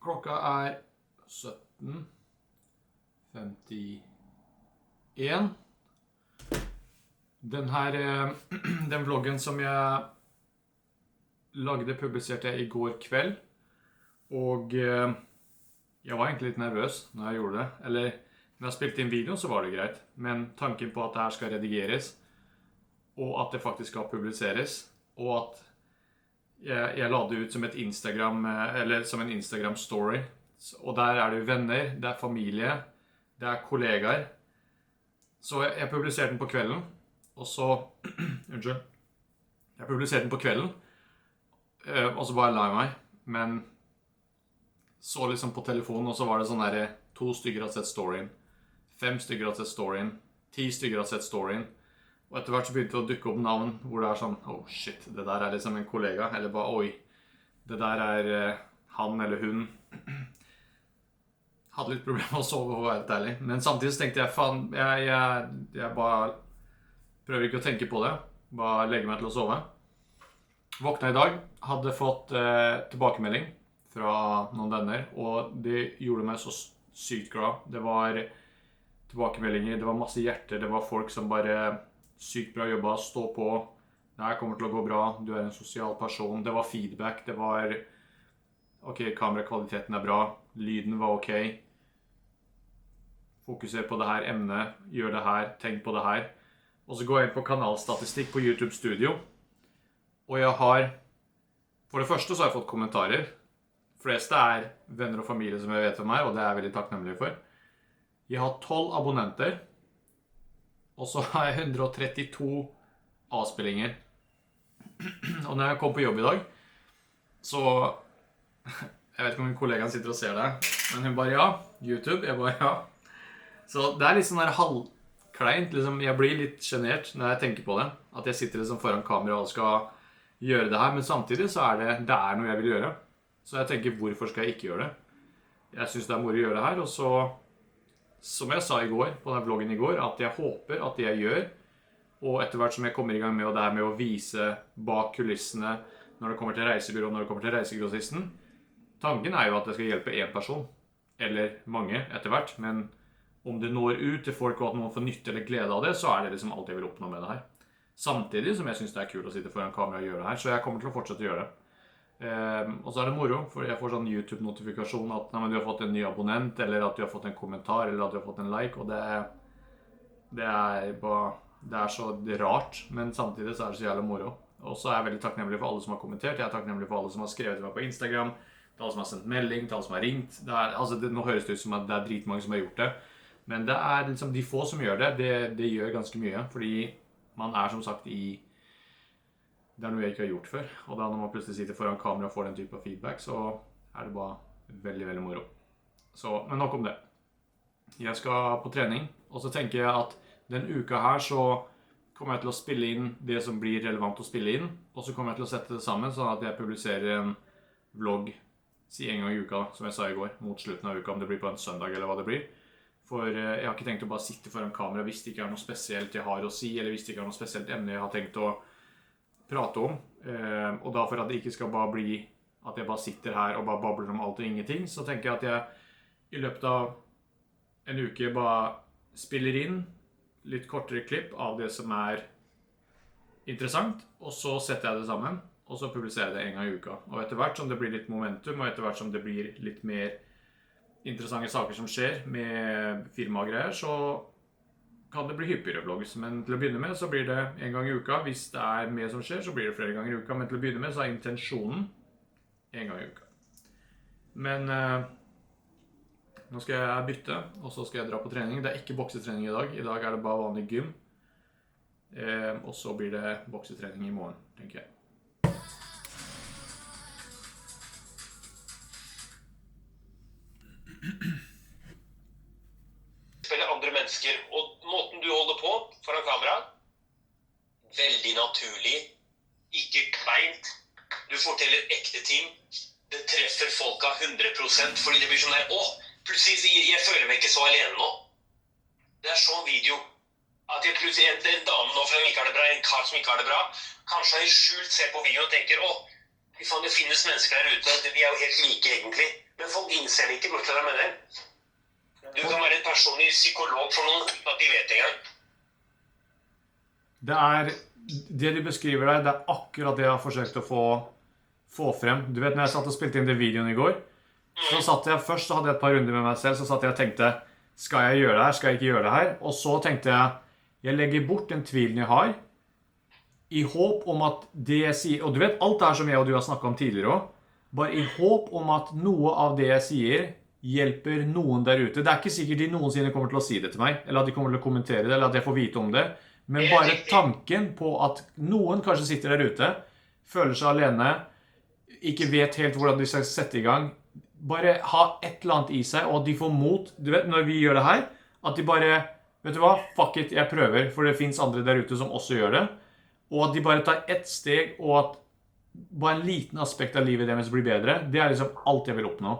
Klokka er 17:51. Den vloggen som jeg lagde, publiserte jeg i går kveld. Og jeg var egentlig litt nervøs når jeg gjorde det. Eller når jeg spilte inn videoen så var det greit. Men tanken på at det her skal redigeres, og at det faktisk skal publiseres, og at jeg la det ut som et Instagram, eller som en Instagram story. Og der er det jo venner, det er familie, det er kollegaer. Så jeg publiserte den på kvelden, og så, unnskyld, jeg publiserte den på kvelden, og så bare la jeg meg, men så liksom på telefonen, og så var det sånn der, 2 stykker har sett storyen, 5 stykker har sett storyen, 10 stykker har sett storyen, og etter hvert så begynte det å dukke opp navn, hvor det er sånn, oh shit, det der er liksom en kollega, eller bare, oi, det der er han eller hun. Hadde litt problemer med å sove, for å være helt ærlig. Men samtidig så tenkte jeg, faen, jeg bare prøver ikke å tenke på det. Bare legge meg til å sove. Våkna i dag, hadde fått tilbakemelding fra noen venner, og det gjorde meg så sykt glad. Det var tilbakemeldinger, det var masse hjerter, det var folk som bare sykt bra jobba, stå på, det her kommer til å gå bra, du er en sosial person. Det var feedback, det var ok, kamerakvaliteten er bra, lyden var ok, fokuser på det her emnet, gjør det her, tenk på det her. Og så går jeg inn på kanalstatistikk på YouTube Studio, og jeg har, for det første så har jeg fått kommentarer. De fleste er venner og familie som jeg vet om meg, og det er jeg veldig takknemlig for. Jeg har 12 abonnenter, og så har jeg 132 avspillinger. Og når jeg kom på jobb i dag, så jeg vet ikke om min kollega sitter og ser det, men hun bare ja, YouTube, jeg bare ja. Så det er litt sånn der halvkleint, liksom, jeg blir litt genert når jeg tenker på det, at jeg sitter liksom foran kamera og skal gjøre det her, men samtidig så er det er noe jeg vil gjøre. Så jeg tenker, hvorfor skal jeg ikke gjøre det? Jeg synes det er moro å gjøre det her, og så, som jeg sa i går, på den vloggen i går, at jeg håper at det jeg gjør, og etter hvert som jeg kommer i gang med, og det er med å vise bak kulissene, når det kommer til reisebyrå, når det kommer til reisegrossisten, tanken er jo at jeg skal hjelpe en person, eller mange etter hvert, men om det når ut til folk og at noen får nytte eller glede av det, så er det liksom alt jeg vil oppnå med det her. Samtidig som jeg synes det er kult å sitte foran kamera og gjøre det her, så jeg kommer til å fortsette å gjøre det. Og så er det moro, for jeg får sånn YouTube-notifikasjon at nei, men du har fått en ny abonnent, eller at du har fått en kommentar, eller at du har fått en like, og det er så rart, men samtidig så er det så jævlig moro. Og så er jeg veldig takknemlig for alle som har kommentert, jeg er takknemlig for alle som har skrevet meg på Instagram, til alle som har sendt melding, til alle som har ringt. Nå høres det ut som at det er dritmange som har gjort det, men det er liksom de få som gjør det, det gjør ganske mye, fordi man er som sagt det er noe jeg ikke har gjort før, og da når man plutselig sitter foran kamera og får den type av feedback, så er det bare veldig, veldig moro. Så, men nok om det. Jeg skal på trening, og så tenker jeg at den uka her så kommer jeg til å spille inn det som blir relevant å spille inn, og så kommer jeg til å sette det sammen sånn at jeg publiserer en vlogg en gang i uka, som jeg sa i går, mot slutten av uka, om det blir på en søndag eller hva det blir. For jeg har ikke tenkt å bare sitte foran kamera hvis det ikke er noe spesielt jeg har å si, eller hvis det ikke er noe spesielt emne jeg har tenkt å prate om. Og da for at det ikke skal bare bli at jeg bare sitter her og bare babler om alt og ingenting, så tenker jeg at jeg i løpet av en uke bare spiller inn litt kortere klipp av det som er interessant, og så setter jeg det sammen, og så publiserer jeg det en gang i uka. Og etter hvert som det blir litt momentum, og etter hvert som det blir litt mer interessante saker som skjer med firma og greier, så kan det bli hyppigere vlogs. Men til å begynne med så blir det en gang i uka. Hvis det er mer som skjer, så blir det flere ganger i uka. Men til å begynne med så er intensjonen en gang i uka. Men nå skal jeg bytte, og så skal jeg dra på trening. Det er ikke boksetrening i dag. I dag er det bare vanlig gym. Og så blir det boksetrening i morgen, tenker jeg. Spiller andre mennesker, og måten du holder på foran kamera, veldig naturlig, ikke kleint. Du forteller ekte ting. Det treffer folka 100%, fordi det blir sånn der, plutselig sier jeg føler meg ikke så alene nå. Det er sånn video. At jeg plutselig en dame nå som ikke har det bra, en kar som ikke har det bra, kanskje har skjult ser på videoen og tenker, fy faen, det finnes mennesker der ute, vi er jo helt like egentlig. Men folk innser det ikke, bortsett fra med det. Du kan være en personlig psykolog for noen uten at de vet det engang. Det du beskriver der, det er akkurat det jeg har forsøkt å få frem. Du vet, når jeg satt og spilte inn den videoen i går, så satt jeg først, så hadde jeg et par runder med meg selv, så satt jeg og tenkte, skal jeg gjøre det her, skal jeg ikke gjøre det her? Og så tenkte jeg legger bort den tvilen jeg har, i håp om at det jeg sier, og du vet, alt det her som jeg og du har snakket om tidligere også, bare i håp om at noe av det jeg sier hjelper noen der ute. Det er ikke sikkert de noensinne kommer til å si det til meg, eller at de kommer til å kommentere det, eller at jeg får vite om det. Men bare tanken på at noen kanskje sitter der ute, føler seg alene, ikke vet helt hvordan de skal sette i gang, bare ha et eller annet i seg, og at de får mot. Du vet, når vi gjør det her, at de bare, vet du hva, fuck it, jeg prøver, for det finnes andre der ute som også gjør det. Og at de bare tar ett steg, og at bare en liten aspekt av livet deres blir bedre, det er liksom alt jeg vil oppnå.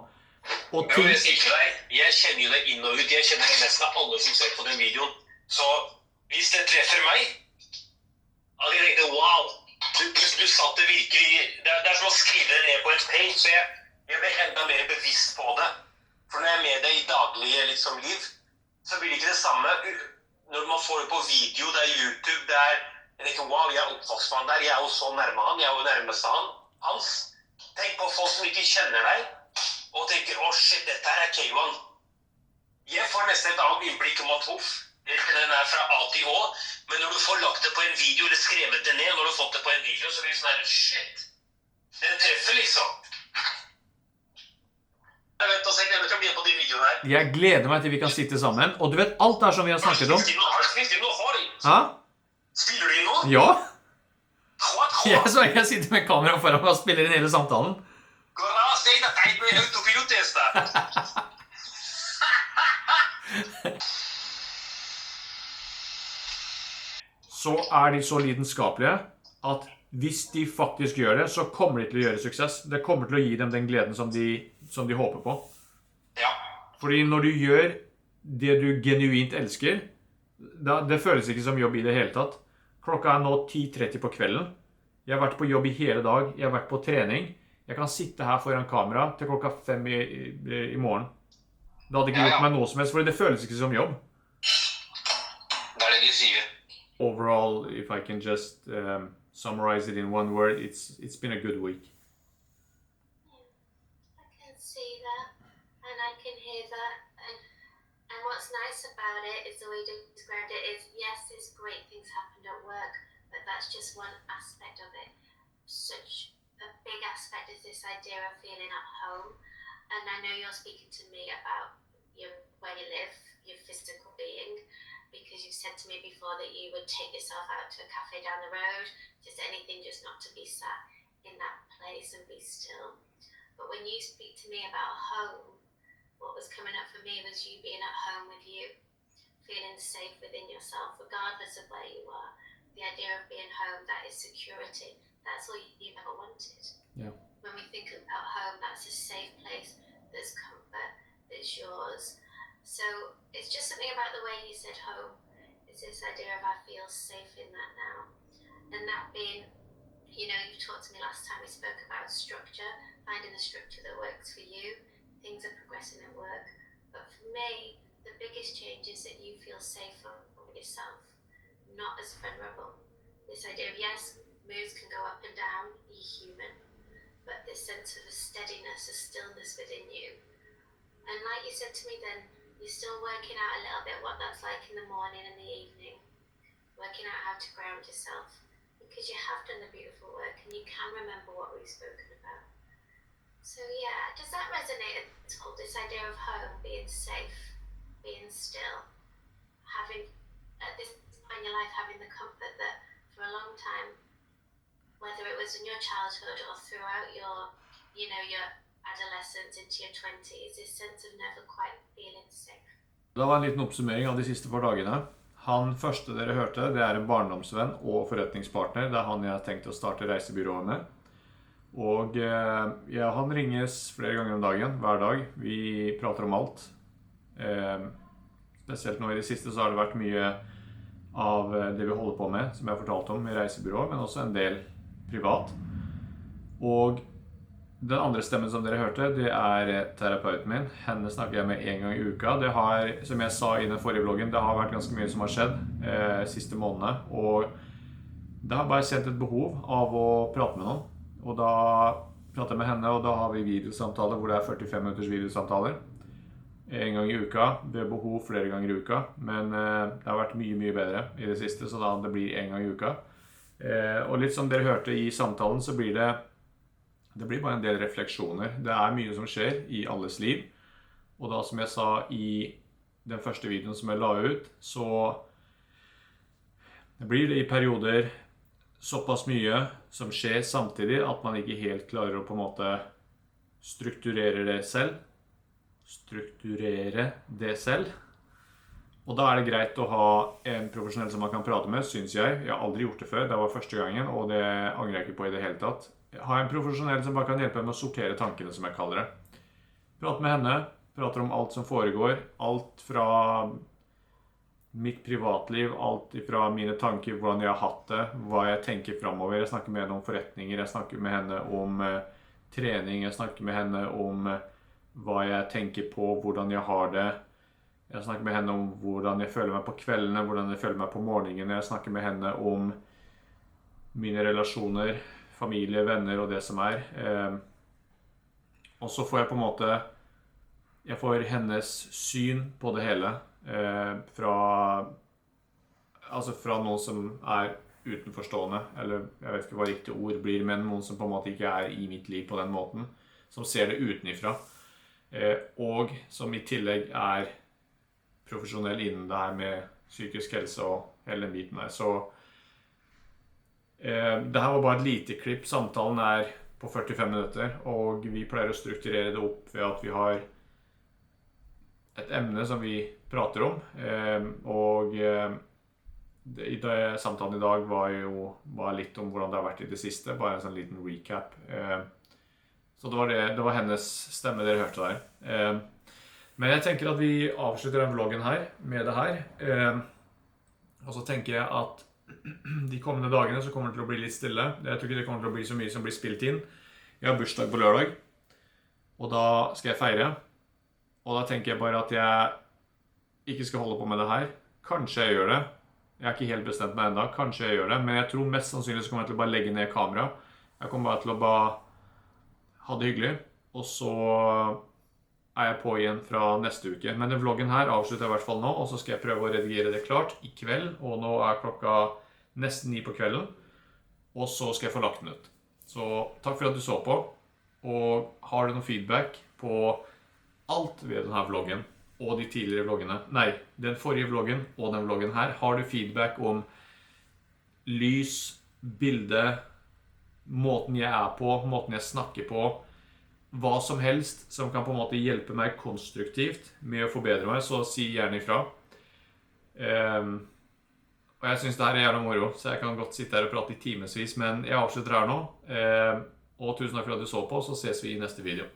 Og ting... Jeg sier til deg, jeg kjenner jo deg inn og ut, jeg kjenner nesten alle som ser på den videoen. Så hvis det treffer meg, hadde jeg tenkt, wow, du satt det virkelig, det er som å skrive det ned på en page, så jeg ble enda mer bevisst på det. For når jeg er med deg i daglige liksom, liv, så blir det ikke det samme. Når man får det på video, det er YouTube, det er... Jeg tenker, wow, jeg er oppvokst med han der, jeg er jo så nærme han, jeg er jo nærmest hans. Tenk på folk som ikke kjenner deg, og tenker, shit, dette her er K1. Jeg får nesten et annet innblikk om at den er fra A til Å, men når du får lagt det på en video, eller skrevet det ned, når du har fått det på en video, så blir det sånn her, shit, den treffer liksom. Jeg vet også, jeg gleder meg til å bli på de videoene her. Jeg gleder meg til vi kan sitte sammen, og du vet alt det som vi har snakket om. Hæ? Spiller du inn nå? Ja. Jeg sitter med kamera foran meg og spiller inn hele samtalen. Så er de så lidenskapelige at hvis de faktisk gjør det, så kommer de til å gjøre suksess. Det kommer til å gi dem den gleden som de håper på. Ja. Fordi når du gjør det du genuint elsker, det føles ikke som jobb i det hele tatt. Klokka er nå 10:30 på kvelden. Jeg har vært på jobb i hele dag. Jeg har vært på trening. Jeg kan sitte her foran kamera til klokka 5 i morgen. Det hadde ikke gjort meg noe som helst, for det føles ikke som jobb. Det er det de sier. Overall, if I can just summarize it in one word, it's been a good week. I can see that, and I can hear that, and what's nice about it is the way you described it is, yes, there's great things happened at work, but that's just one aspect of it. Such a big aspect is this idea of feeling at home, and I know you're speaking to me about where you live, your physical being, because you've said to me before that you would take yourself out to a cafe down the road, just anything just not to be sat in that place and be still. But when you speak to me about home, what was coming up for me was you being at home with you, feeling safe within yourself, regardless of where you are. The idea of being home, that is security. That's all you've ever wanted. Yeah. When we think about home, that's a safe place, there's comfort, it's yours. So it's just something about the way you said home. It's this idea of I feel safe in that now. And that being, you talked to me last time we spoke about structure, finding the structure that works for you. Things are progressing at work. But for me, the biggest change is that you feel safer with yourself, not as vulnerable. This idea of, yes, moods can go up and down, you're human, but this sense of a steadiness, a stillness within you. And like you said to me then, you're still working out a little bit what that's like in the morning and the evening, working out how to ground yourself, because you have done the beautiful work and you can remember what we've spoken about. So yeah, does that resonate at all, this idea of home, being safe, being still, having, at this point in your life, having the comfort that for a long time, whether it was in your childhood or throughout your adolescence into your 20s, this sense of never quite feeling safe. Det var en liten oppsummering av de siste par dagene. Han første dere hørte, det er en barndomsvenn og forretningspartner. Det er han jeg har tenkt å starte reisebyrået med. Og han ringes flere ganger om dagen, hver dag. Vi prater om alt. Spesielt nå i det siste så har det vært mye av det vi holder på med, som jeg har fortalt om i reisebyrået, men også en del privat. Og Den andre stemmen som dere hørte, det terapeuten min. Henne snakker jeg med en gang i uka. Det har, som jeg sa i den forrige vloggen, det har vært ganske mye som har skjedd siste månedene. Og det har bare kjent et behov av å prate med noen. Og da prater jeg med henne, og da har vi videosamtaler hvor det 45 minutters videosamtaler. En gang i uka, ved behov flere ganger i uka. Men det har vært mye bedre i det siste, så da det blir en gang i uka. Og litt som dere hørte i samtalen, så blir det blir bare en del refleksjoner. Det mye som skjer i alles liv. Og da, som jeg sa i den første videoen som jeg la ut, så blir det i perioder såpass mye som skjer samtidig at man ikke helt klarer å på en måte strukturere det selv. Og da det greit å ha en profesjonell som man kan prate med, synes jeg. Jeg har aldri gjort det før, det var første gangen, og det angrer jeg ikke på i det hele tatt. Ha en profesjonell som bare kan hjelpe med å sortere tankene, som jeg kaller det. Prate med henne, prater om alt som foregår, alt fra mitt privatliv, alt fra mine tanker, hvordan jeg har hatt det, hva jeg tenker fremover. Jeg snakker med henne om forretninger, jeg snakker med henne om trening, jeg snakker med henne om hva jeg tenker på, hvordan jeg har det. Jeg snakker med henne om hvordan jeg føler meg på kveldene, hvordan jeg føler meg på morgenen. Jeg snakker med henne om mine relasjoner, familie, venner og det som Og så får jeg på en måte, jeg får hennes syn på det hele, fra noen som utenforstående, eller jeg vet ikke hva riktig ord blir, men noen som på en måte ikke i mitt liv på den måten, som ser det utenifra. Og som i tillegg profesjonell innen det her med psykisk helse og hele den biten her. Så det her var bare et lite klipp. Samtalen på 45 minutter, og vi pleier å strukturere det opp ved at vi har et emne som vi prater om. Og samtalen i dag var litt om hvordan det har vært i det siste, bare en sånn liten recap. Så det var hennes stemme dere hørte der. Men jeg tenker at vi avslutter den vloggen her med det her. Og så tenker jeg at de kommende dagene så kommer det til å bli litt stille. Jeg tror ikke det kommer til å bli så mye som blir spilt inn. Jeg har bursdag på lørdag, og da skal jeg feire. Og da tenker jeg bare at jeg ikke skal holde på med det her. Kanskje jeg gjør det. Jeg ikke helt bestemt meg enda. Kanskje jeg gjør det. Men jeg tror mest sannsynlig så kommer jeg til å bare legge ned kamera. Jeg kommer bare til å ha det hyggelig, og så jeg på igjen fra neste uke. Men den vloggen her avslutter jeg i hvert fall nå, og så skal jeg prøve å redigere det klart i kveld, og nå klokka nesten 9 på kvelden, og så skal jeg få lagt den ut. Så takk for at du så på, og har du noen feedback på alt ved denne vloggen, og de tidligere vloggene, nei, den forrige vloggen og den vloggen her, har du feedback om lys, bilde, måten jeg på, måten jeg snakker på, hva som helst som kan på en måte hjelpe meg konstruktivt med å forbedre meg, så si gjerne ifra. Og jeg synes det her jævla moro, så jeg kan godt sitte her og prate i timesvis, men jeg avslutter her nå. Og tusen takk for at du så på, så ses vi i neste video.